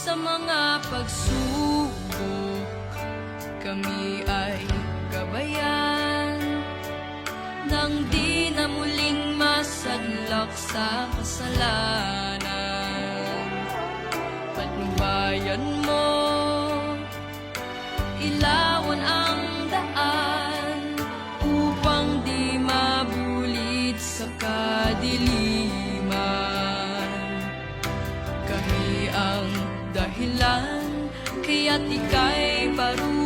sa mga pagsubok, kami ay gabayan nang di na muling masadlak sa kasalanan. Patnubayan mo, ilawan ang daan upang di mabulit sa kadiliman. Kami ang dahilan kaya't ika'y parusa